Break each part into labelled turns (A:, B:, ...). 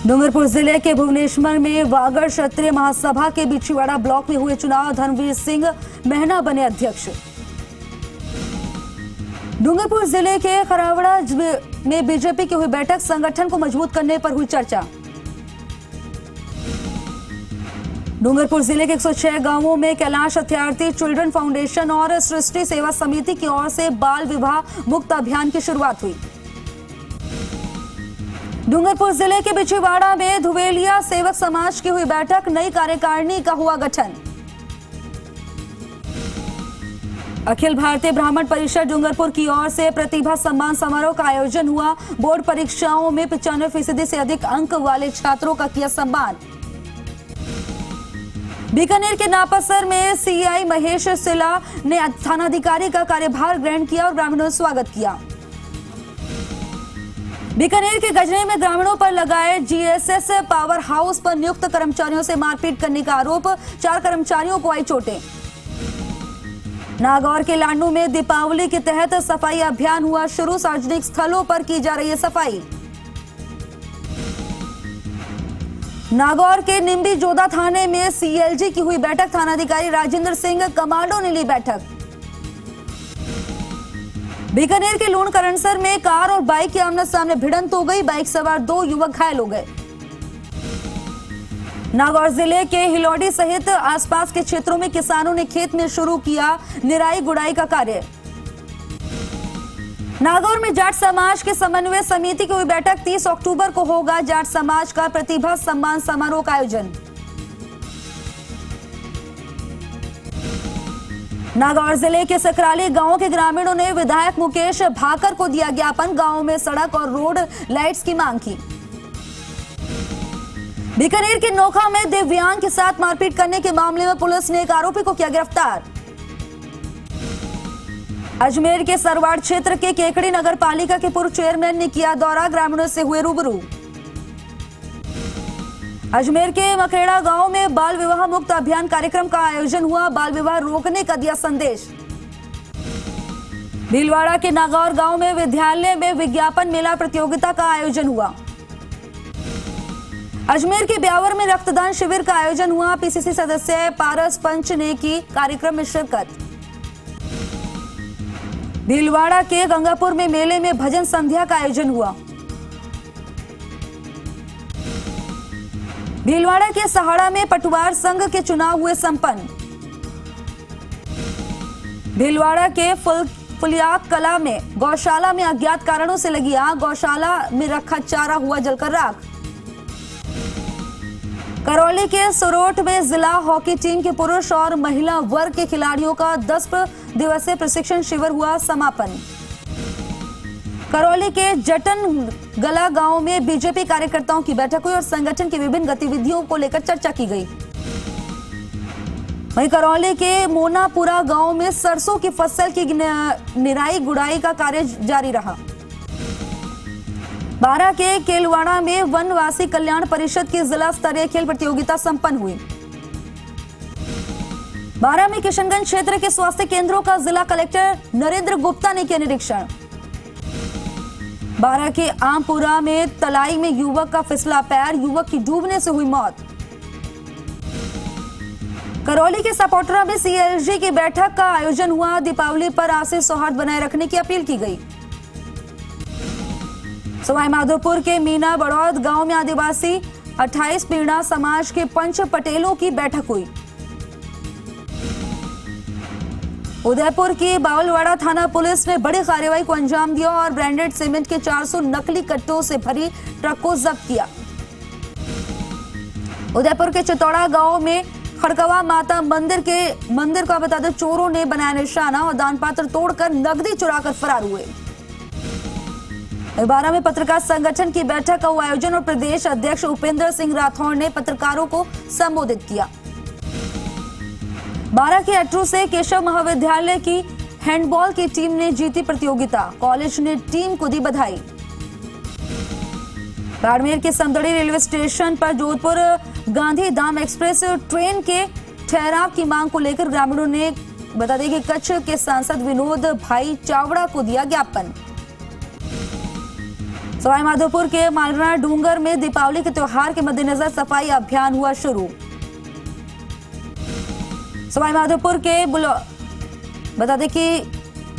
A: डूंगरपुर जिले के भुवनेश्वर में वागड़ क्षत्रिय महासभा के बिछीवाड़ा ब्लॉक में हुए चुनाव, धर्मवीर सिंह महना बने अध्यक्ष। डूंगरपुर जिले के खरावड़ा में बीजेपी की हुई बैठक, संगठन को मजबूत करने पर हुई चर्चा। डूंगरपुर जिले के 106 गांवों में कैलाश अत्यार्थी चिल्ड्रन फाउंडेशन और सृष्टि सेवा समिति की ओर से बाल विवाह मुक्त अभियान की शुरुआत हुई। डूंगरपुर जिले के बिछीवाड़ा में धुवेलिया सेवक समाज की हुई बैठक, नई कार्यकारिणी का हुआ गठन। अखिल भारतीय ब्राह्मण परिषद डूंगरपुर की ओर से प्रतिभा सम्मान समारोह का आयोजन हुआ। बोर्ड परीक्षाओं में 95% से अधिक अंक वाले छात्रों का किया सम्मान। बीकानेर के नापासर में सीआई महेश सिला ने थानाधिकारी का कार्यभार ग्रहण किया और ग्रामीणों ने स्वागत किया। बीकानेर के गजरे में ग्रामीणों पर लगाए जीएसएस पावर हाउस पर नियुक्त कर्मचारियों से मारपीट करने का आरोप, 4 कर्मचारियों को आई चोटें। नागौर के लांडू में दीपावली के तहत सफाई अभियान हुआ शुरू, सार्वजनिक स्थलों पर की जा रही है सफाई। नागौर के निम्बी जोधा थाने में सीएलजी की हुई बैठक, थानाधिकारी राजेंद्र सिंह कमांडो ने ली बैठक। बीकानेर के लूण करणसर में कार और बाइक की आमने सामने भिड़ंत हो गई, बाइक सवार 2 युवक घायल हो गए। नागौर जिले के हिलौड़ी सहित आसपास के क्षेत्रों में किसानों ने खेत में शुरू किया निराई गुड़ाई का कार्य। नागौर में जाट समाज के समन्वय समिति की हुई बैठक, 30 अक्टूबर को होगा जाट समाज का प्रतिभा सम्मान समारोह का आयोजन। नागौर जिले के सकराली गांव के ग्रामीणों ने विधायक मुकेश भाकर को दिया ज्ञापन, गांव में सड़क और रोड लाइट्स की मांग की। बीकानेर के नोखा में दिव्यांग के साथ मारपीट करने के मामले में पुलिस ने एक आरोपी को किया गिरफ्तार। अजमेर के सरवाड़ क्षेत्र के केकड़ी नगर पालिका के पूर्व चेयरमैन ने किया दौरा, ग्रामीणों से हुए रूबरू। अजमेर के मखेड़ा गांव में बाल विवाह मुक्त अभियान कार्यक्रम का आयोजन हुआ, बाल विवाह रोकने का दिया संदेश। भीलवाड़ा के नागौर गांव में विद्यालय में विज्ञापन मेला प्रतियोगिता का आयोजन हुआ। अजमेर के ब्यावर में रक्तदान शिविर का आयोजन हुआ, पीसीसी सदस्य पारस पंच ने की कार्यक्रम में शिरकत। भीलवाड़ा के गंगापुर में मेले में भजन संध्या का आयोजन हुआ। भीलवाड़ा के सहाड़ा में पटवार संघ के चुनाव हुए संपन्न। भीलवाड़ा के फुलियाक कला में गौशाला में अज्ञात कारणों से लगी आग, गौशाला में रखा चारा हुआ जलकर राख। करौली के सुरोठ में जिला हॉकी टीम के पुरुष और महिला वर्ग के खिलाड़ियों का 10 दिवसीय प्रशिक्षण शिविर हुआ समापन। करौली के जटन गला गांव में बीजेपी कार्यकर्ताओं की बैठक हुई और संगठन की विभिन्न गतिविधियों को लेकर चर्चा की गई। वहीं करौली के मोनापुरा गांव में सरसों की फसल की निराई गुड़ाई का कार्य जारी रहा। बारा के केलवाड़ा में वनवासी कल्याण परिषद की जिला स्तरीय खेल प्रतियोगिता संपन्न हुई। बारा में किशनगंज क्षेत्र के स्वास्थ्य केंद्रों का जिला कलेक्टर नरेंद्र गुप्ता ने किया निरीक्षण। बारा के आमपुरा में तलाई में युवक का फिसला पैर, युवक की डूबने से हुई मौत। करौली के सपोटरा में सीएलजी की बैठक का आयोजन हुआ, दीपावली पर आपसी सौहार्द बनाए रखने की अपील की गई। सवाई माधोपुर के मीना बड़ौद गांव में आदिवासी 28 पीड़ा समाज के पंच पटेलों की बैठक हुई। उदयपुर की बावलवाड़ा थाना पुलिस ने बड़ी कार्रवाई को अंजाम दिया और ब्रांडेड सीमेंट के 400 नकली कट्टों से भरी ट्रक को जब्त किया। उदयपुर के चितौड़ा गांव में खड़कवा माता मंदिर का बता दो चोरों ने बनाया निशाना और दान पात्र तोड़कर नकदी चुराकर फरार हुए। बारा में पत्रकार संगठन की बैठक का आयोजन और प्रदेश अध्यक्ष उपेंद्र सिंह राठौड़ ने पत्रकारों को संबोधित किया। बारा के अटरू से केशव महाविद्यालय की हैंडबॉल की टीम ने जीती प्रतियोगिता, कॉलेज ने टीम को दी बधाई। बाड़मेर के समदड़ी रेलवे स्टेशन पर जोधपुर गांधी धाम एक्सप्रेस ट्रेन के ठहराव की मांग को लेकर ग्रामीणों ने बता दें कि कच्छ के सांसद विनोद भाई चावड़ा को दिया ज्ञापन। सवाईमाधोपुर के मालरा डूंगर में दीपावली के त्योहार के मद्देनजर सफाई अभियान हुआ शुरू। सवाईमाधोपुर के बता दें कि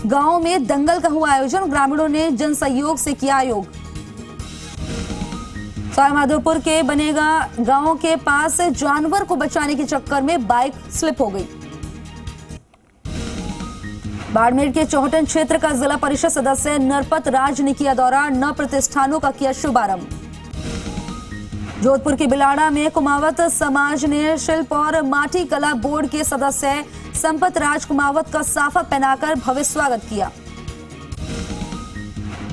A: गांव में दंगल का हुआ आयोजन, ग्रामीणों ने जन सहयोग से किया आयोग। सवाईमाधोपुर के बनेगा गांव के पास जानवर को बचाने के चक्कर में बाइक स्लिप हो गई। बाड़मेर के चौहटन क्षेत्र का जिला परिषद सदस्य नरपत राज ने किया दौरा, 9 प्रतिष्ठानों का किया शुभारंभ। जोधपुर के बिलाड़ा में कुमावत समाज ने शिल्प और माटी कला बोर्ड के सदस्य संपत राज कुमावत का साफा पहनाकर भव्य स्वागत किया।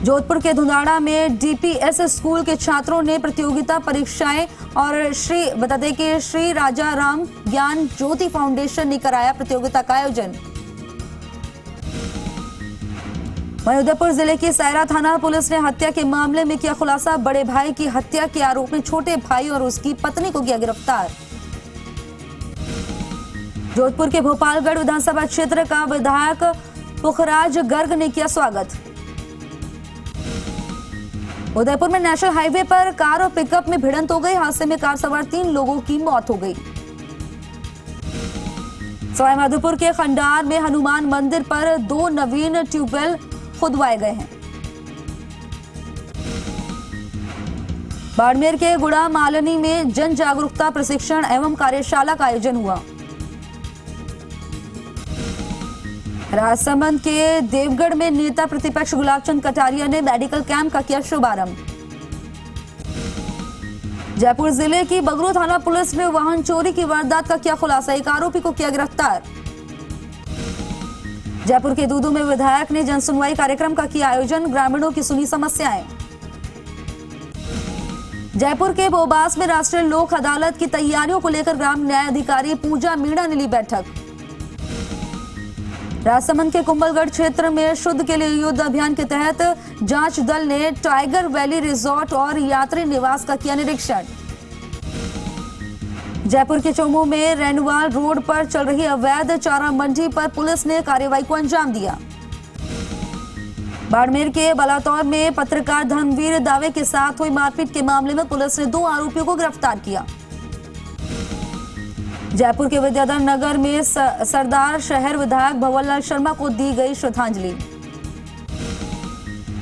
A: जोधपुर के धुंधाड़ा में डीपीएस स्कूल के छात्रों ने प्रतियोगिता परीक्षाएं और श्री राजा राम ज्ञान ज्योति फाउंडेशन ने कराया प्रतियोगिता का आयोजन। वहीं उदयपुर जिले की सायरा थाना पुलिस ने हत्या के मामले में किया खुलासा, बड़े भाई की हत्या के आरोप में छोटे भाई और उसकी पत्नी को किया गिरफ्तार। जोधपुर के भोपालगढ़ विधानसभा क्षेत्र का विधायक पुखराज गर्ग ने किया स्वागत। उदयपुर में नेशनल हाईवे पर कार और पिकअप में भिड़ंत हो गई, हादसे में कार सवार 3 लोगों की मौत हो गई। सवाईमाधोपुर के खंडार में हनुमान मंदिर पर 2 नवीन ट्यूबवेल खुदवाए गए हैं। बाड़मेर के गुड़ा मालनी में जन जागरूकता प्रशिक्षण एवं कार्यशाला का आयोजन हुआ। राजसमंद के देवगढ़ में नेता प्रतिपक्ष गुलाबचंद कटारिया ने मेडिकल कैंप का किया शुभारंभ। जयपुर जिले की बगरू थाना पुलिस ने वाहन चोरी की वारदात का किया खुलासा, एक आरोपी को किया गिरफ्तार। जयपुर के दूदू में विधायक ने जनसुनवाई कार्यक्रम का किया आयोजन, ग्रामीणों की सुनी समस्याएं। जयपुर के बोबास में राष्ट्रीय लोक अदालत की तैयारियों को लेकर ग्राम न्याय अधिकारी पूजा मीणा ने ली बैठक। राजसमंद के कुंभलगढ़ क्षेत्र में शुद्ध के लिए युद्ध अभियान के तहत जांच दल ने टाइगर वैली रिजॉर्ट और यात्री निवास का किया निरीक्षण। जयपुर के चोमू में रेंडवाल रोड पर चल रही अवैध चारा मंडी पर पुलिस ने कार्रवाई को अंजाम दिया। बाड़मेर के बलातौर में पत्रकार धर्मवीर दावे के साथ हुई मारपीट के मामले में पुलिस ने 2 आरोपियों को गिरफ्तार किया। जयपुर के विद्याधर नगर में सरदार शहर विधायक भंवरलाल शर्मा को दी गई श्रद्धांजलि।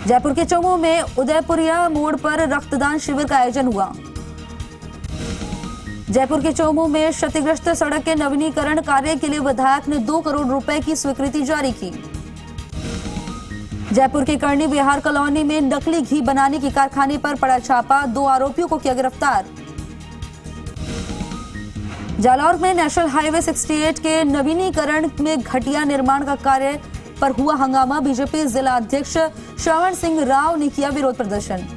A: जयपुर के चोमू में उदयपुरिया मोड़ पर रक्तदान शिविर का आयोजन हुआ। जयपुर के चोमू में क्षतिग्रस्त सड़क के नवीनीकरण कार्य के लिए विधायक ने 2 करोड़ रुपए की स्वीकृति जारी की। जयपुर के करनी विहार कॉलोनी में नकली घी बनाने के कारखाने पर पड़ा छापा, 2 आरोपियों को किया गिरफ्तार। जालौर में नेशनल हाईवे 68 के नवीनीकरण में घटिया निर्माण का कार्य पर हुआ हंगामा, बीजेपी जिला अध्यक्ष श्रवण सिंह राव ने किया विरोध प्रदर्शन।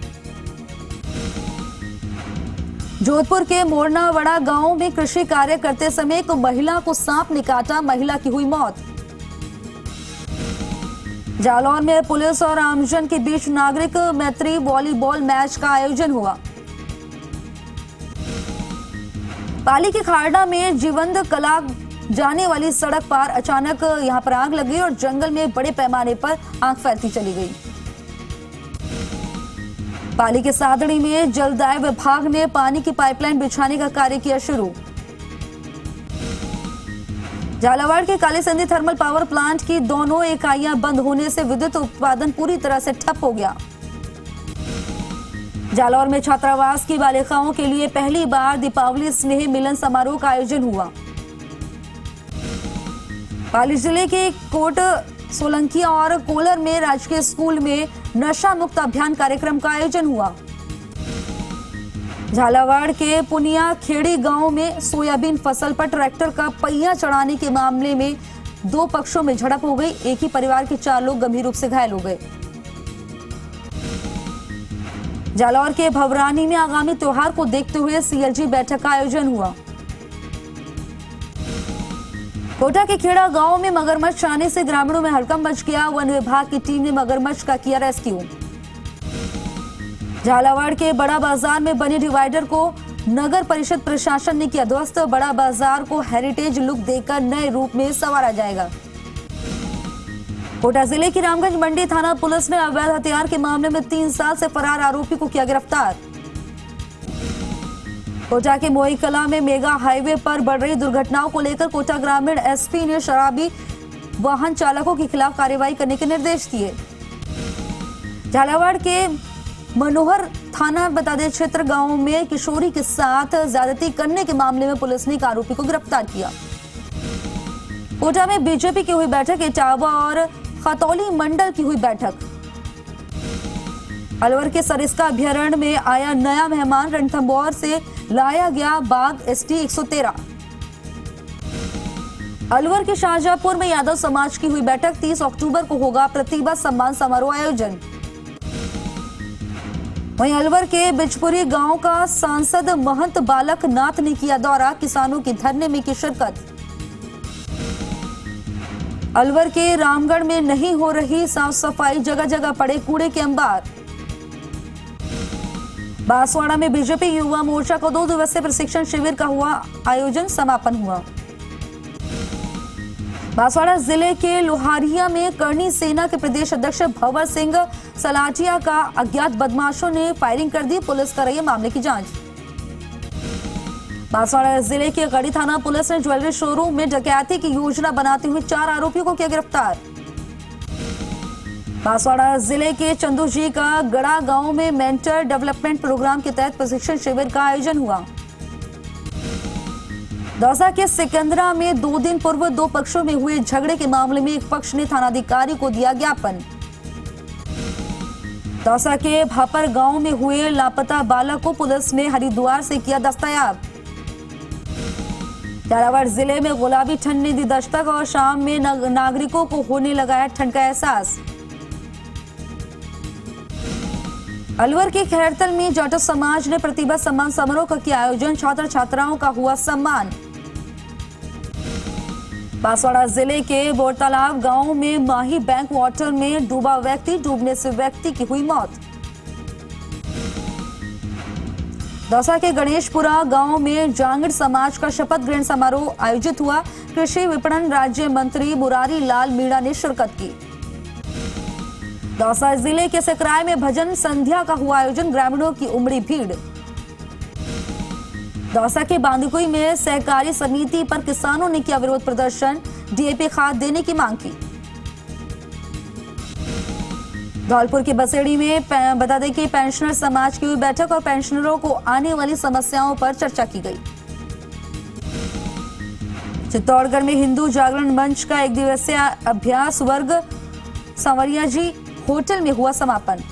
A: जोधपुर के मोरनावड़ा गांव में कृषि कार्य करते समय एक महिला को सांप ने काटा, महिला की हुई मौत। जालौर में पुलिस और आमजन के बीच नागरिक मैत्री वॉलीबॉल मैच का आयोजन हुआ। पाली के खारड़ा में जीवंत कला जाने वाली सड़क पार अचानक यहां पर आग लग गई और जंगल में बड़े पैमाने पर आग फैलती चली गई। पाली के सादड़ी में जलदाय विभाग ने पानी की पाइपलाइन बिछाने का कार्य किया शुरू। झालावाड़ के कालीसिंधी थर्मल पावर प्लांट की दोनों इकाइयां बंद होने से विद्युत उत्पादन पूरी तरह से ठप हो गया। जालौर में छात्रावास की बालिकाओं के लिए पहली बार दीपावली स्नेह मिलन समारोह का आयोजन हुआ। पाली जिले के कोट सोलंकिया और कोलर में राजकीय स्कूल में नशा मुक्त अभियान कार्यक्रम का आयोजन हुआ। झालावाड़ के पुनिया खेड़ी गांव में सोयाबीन फसल पर ट्रैक्टर का पहिया चढ़ाने के मामले में 2 पक्षों में झड़प हो गई, एक ही परिवार के 4 लोग गंभीर रूप से घायल हो गए। जालौर के भवरानी में आगामी त्योहार को देखते हुए सीएलजी बैठक का आयोजन हुआ। कोटा के खेड़ा गांव में मगरमच्छ आने से ग्रामीणों में हड़कंप मच गया, वन विभाग की टीम ने मगरमच्छ का किया रेस्क्यू। झालावाड़ के बड़ा बाजार में बने डिवाइडर को नगर परिषद प्रशासन ने किया ध्वस्त, बड़ा बाजार को हेरिटेज लुक देकर नए रूप में संवारा जाएगा। कोटा जिले की रामगंज मंडी थाना पुलिस ने अवैध हथियार के मामले में 3 साल से फरार आरोपी को किया गिरफ्तार। कोटा के मोई कला में मेगा हाईवे पर बढ़ रही दुर्घटनाओं को लेकर कोटा ग्रामीण एसपी ने शराबी वाहन चालकों के खिलाफ कार्रवाई करने के निर्देश दिए। झालावाड़ के मनोहर थाना बतादे क्षेत्र गांव में किशोरी के साथ ज्यादती करने के मामले में पुलिस ने एक आरोपी को गिरफ्तार किया। कोटा में बीजेपी की हुई बैठक, इटावा और खतौली मंडल की हुई बैठक। अलवर के सरिस्का अभ्यारण्य में आया नया मेहमान, रणथंभौर से लाया गया बाघ ST 113। अलवर के शाहजहांपुर में यादव समाज की हुई बैठक, 30 अक्टूबर को होगा प्रतिभा सम्मान समारोह आयोजन। वहीं अलवर के बिजपुरी गांव का सांसद महंत बालक नाथ ने किया दौरा, किसानों के धरने में की शिरकत। अलवर के रामगढ़ में नहीं हो रही साफ सफाई, जगह जगह पड़े कूड़े के अंबार। बांसवाड़ा में बीजेपी युवा मोर्चा को 2 दिवसीय प्रशिक्षण शिविर का हुआ आयोजन, समापन हुआ। बांसवाड़ा जिले के लोहारिया में करनी सेना के प्रदेश अध्यक्ष भंवर सिंह सलाटिया का अज्ञात बदमाशों ने फायरिंग कर दी, पुलिस कर रही है मामले की जांच। बांसवाड़ा जिले के गढ़ी थाना पुलिस ने ज्वेलरी शोरूम में डकैती की योजना बनाते हुए 4 आरोपियों को किया गिरफ्तार। बांसवाड़ा जिले के चंदूजी का गड़ा गांव में मेंटर डेवलपमेंट प्रोग्राम के तहत प्रशिक्षण शिविर का आयोजन हुआ। दौसा के सिकंदरा में 2 दिन पूर्व 2 पक्षों में हुए झगड़े के मामले में एक पक्ष ने थानाधिकारी को दिया ज्ञापन। दौसा के भापर गांव में हुए लापता बालक को पुलिस ने हरिद्वार से किया दस्तयाब। झालावाड़ जिले में गुलाबी ठंड ने दी दस्तक और शाम में नागरिकों को होने लगा है ठंड का एहसास। अलवर के खैरतल में जाटव समाज ने प्रतिभा सम्मान समारोह का किया आयोजन, छात्र छात्राओं का हुआ सम्मान। बांसवाड़ा जिले के बोरतालाब गांव में माही बैंक वाटर में डूबा व्यक्ति, डूबने से व्यक्ति की हुई मौत। दौसा के गणेशपुरा गांव में जांगड़ समाज का शपथ ग्रहण समारोह आयोजित हुआ, कृषि विपणन राज्य मंत्री मुरारी लाल मीणा ने शिरकत की। दौसा जिले के सकराय में भजन संध्या का हुआ आयोजन, ग्रामीणों की उमड़ी भीड़। दौसा के बांदकुई में सहकारी समिति पर किसानों ने किया विरोध प्रदर्शन, DAP खाद देने की मांग की। धौलपुर के बसेड़ी में बता दें कि पेंशनर समाज की हुई बैठक और पेंशनरों को आने वाली समस्याओं पर चर्चा की गई। चित्तौड़गढ़ में हिंदू जागरण मंच का 1 दिवसीय अभ्यास वर्ग सांवरिया जी होटल में हुआ समापन।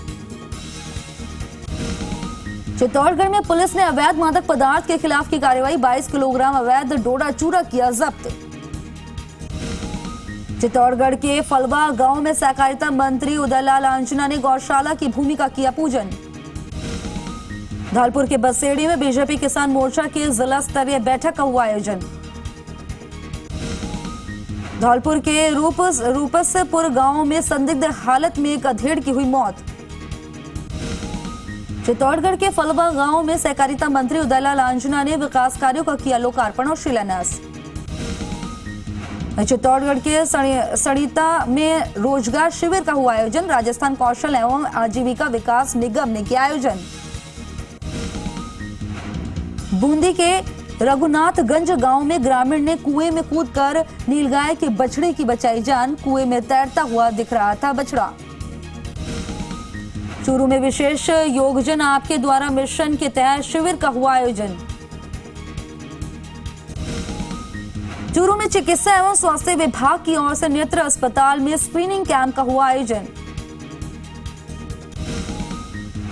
A: चित्तौड़गढ़ में पुलिस ने अवैध मादक पदार्थ के खिलाफ की कार्रवाई, 22 किलोग्राम अवैध डोडा चूरा किया जब्त। चित्तौड़गढ़ के फलवा गांव में सहकारिता मंत्री उदयलाल आंजना ने गौशाला की भूमि का किया पूजन। धौलपुर के बसेड़ी में बीजेपी किसान मोर्चा की जिला स्तरीय बैठक का हुआ आयोजन। धौलपुर के रूपसपुर गांव में संदिग्ध हालत में एक अधेड़ की हुई मौत। चित्तौड़गढ़ के फलवा गांव में सहकारिता मंत्री उदयलाल आंजना ने विकास कार्यों का किया लोकार्पण और शिलान्यास। चित्तौड़गढ़ के सड़ीता में रोजगार शिविर का हुआ आयोजन, राजस्थान कौशल एवं आजीविका विकास निगम ने किया आयोजन। बूंदी के रघुनाथगंज गांव में ग्रामीण ने कुएं में कूदकर नीलगाय के बछड़े की बचाई जान, कुएं में तैरता हुआ दिख रहा था बछड़ा। चूरू में विशेष योगजन आपके द्वारा मिशन के तहत शिविर का हुआ आयोजन। चूरू में चिकित्सा एवं स्वास्थ्य विभाग की ओर से नेत्र अस्पताल में स्क्रीनिंग कैंप का हुआ आयोजन।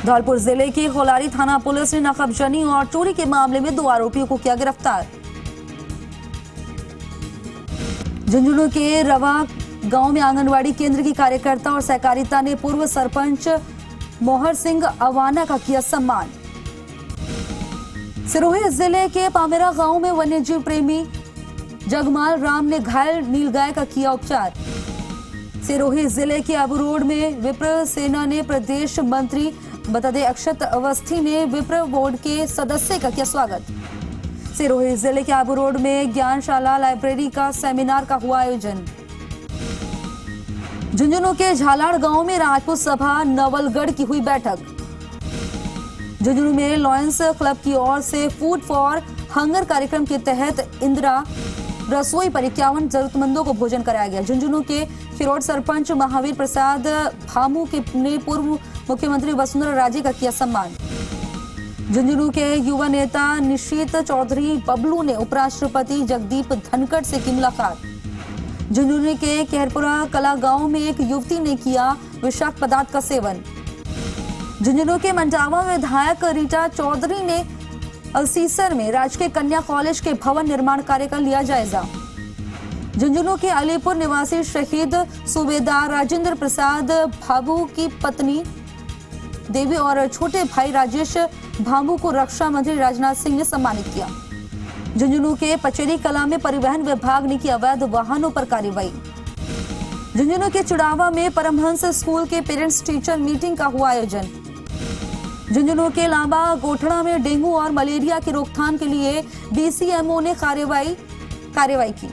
A: धौलपुर जिले की होलारी थाना पुलिस ने नकबजनी और चोरी के मामले में 2 आरोपियों को किया गिरफ्तार। झुंझुनू के रवा गांव में आंगनवाड़ी केंद्र की कार्यकर्ता और सहकारिता ने पूर्व सरपंच मोहर सिंह अवाना का किया सम्मान। सिरोही जिले के पामेरा गांव में वन्यजीव प्रेमी जगमाल राम ने घायल नीलगाय का किया उपचार। सिरोही जिले के अबू रोड में विप्र सेना ने प्रदेश मंत्री बता दें अक्षत अवस्थी ने विप्र बोर्ड के सदस्य का किया स्वागत। सिरोही जिले के आबू रोड में ज्ञानशाला लाइब्रेरी का सेमिनार का हुआ आयोजन। झुंझुनू के झालाड़ गांव में राजपूत सभा नवलगढ़ की हुई बैठक। झुंझुनू में लॉयंस क्लब की ओर से फूड फॉर हंगर कार्यक्रम के तहत इंदिरा रसोई पर 51 जरूरतमंदों को भोजन कराया गया। झुंझुनू के खिरोड सरपंच महावीर प्रसाद भामू ने पूर्व मुख्यमंत्री वसुंधरा राजे का किया सम्मान। झुंझुनू के युवा नेता निशीत चौधरी बबलू ने उपराष्ट्रपति जगदीप धनखड़ से की मुलाकात। झुंझुनू के केहरपुरा कला गांव में एक युवती ने किया विषाक्त पदार्थ का सेवन। झुंझुनू के मंडावा में विधायक रीटा चौधरी ने अलसीसर में राजकीय कन्या कॉलेज के भवन निर्माण कार्य का लिया जायजा। झुंझुनू के अलीपुर निवासी शहीद सूबेदार राजेंद्र प्रसाद भाभू की पत्नी देवी और छोटे भाई राजेश भाभू को रक्षा मंत्री राजनाथ सिंह ने सम्मानित किया। झुंझुनू के पचेरी कला में परिवहन विभाग ने की अवैध वाहनों पर कार्रवाई। झुंझुनू के चुड़ावा में परमहंस स्कूल के पेरेंट्स टीचर मीटिंग का हुआ आयोजन। झुंझुनू के लांबा गोठड़ा में डेंगू और मलेरिया की रोकथाम के लिए डीसीएमओ ने कार्रवाई की।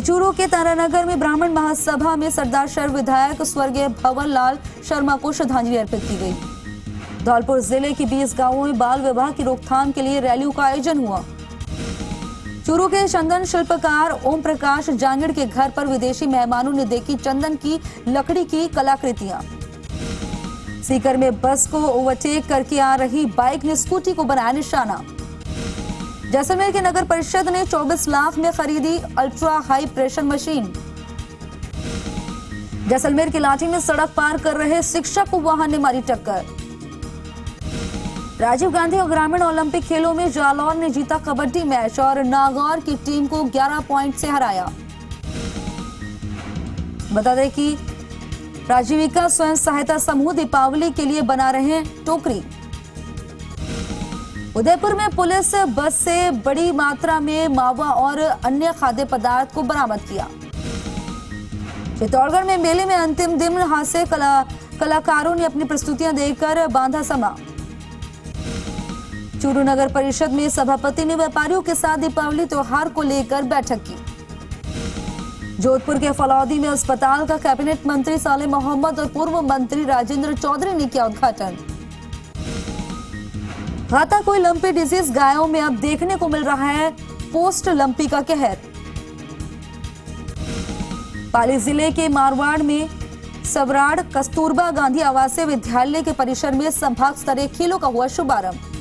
A: चूरू के तारानगर में ब्राह्मण महासभा में सरदार शर्व विधायक स्वर्गीय भवन लाल शर्मा को श्रद्धांजलि अर्पित की गई। धौलपुर जिले के 20 गांवों में बाल विवाह की रोकथाम के लिए रैलियों का आयोजन हुआ। चूरू के चंदन शिल्पकार ओम प्रकाश जांगिड़ के घर पर विदेशी मेहमानों ने देखी चंदन की लकड़ी की कलाकृतियां। सीकर में बस को ओवरटेक करके आ रही बाइक ने स्कूटी को बनाया निशाना। जैसलमेर के नगर परिषद ने 24 लाख में खरीदी ultra high pressure machine. Jaisalmer के लाठी में सड़क पार कर रहे शिक्षक को वाहन ने मारी टक्कर। राजीव गांधी और ग्रामीण ओलंपिक खेलों में जालौर ने जीता कबड्डी मैच और नागौर की टीम को 11 पॉइंट से हराया। बता दें कि राजीविका स्वयं सहायता समूह दीपावली के लिए बना रहे हैं टोकरी। उदयपुर में पुलिस बस से बड़ी मात्रा में मावा और अन्य खाद्य पदार्थ को बरामद किया। चित्तौड़गढ़ में मेले में अंतिम दिन हास्य कलाकारों ने अपनी प्रस्तुतियां देकर बांधा समा। चूरू नगर परिषद में सभापति ने व्यापारियों के साथ दीपावली त्योहार को लेकर बैठक की। जोधपुर के फलौदी में अस्पताल का कैबिनेट मंत्री सालेह मोहम्मद और पूर्व मंत्री राजेंद्र चौधरी ने किया उद्घाटन। घातक कोई लंपी डिजीज गायों में अब देखने को मिल रहा है पोस्ट लंपी का कहर। पाली जिले के मारवाड़ में सवराड़ कस्तूरबा गांधी आवासीय विद्यालय के परिसर में संभाग स्तरीय खेलों का हुआ शुभारंभ।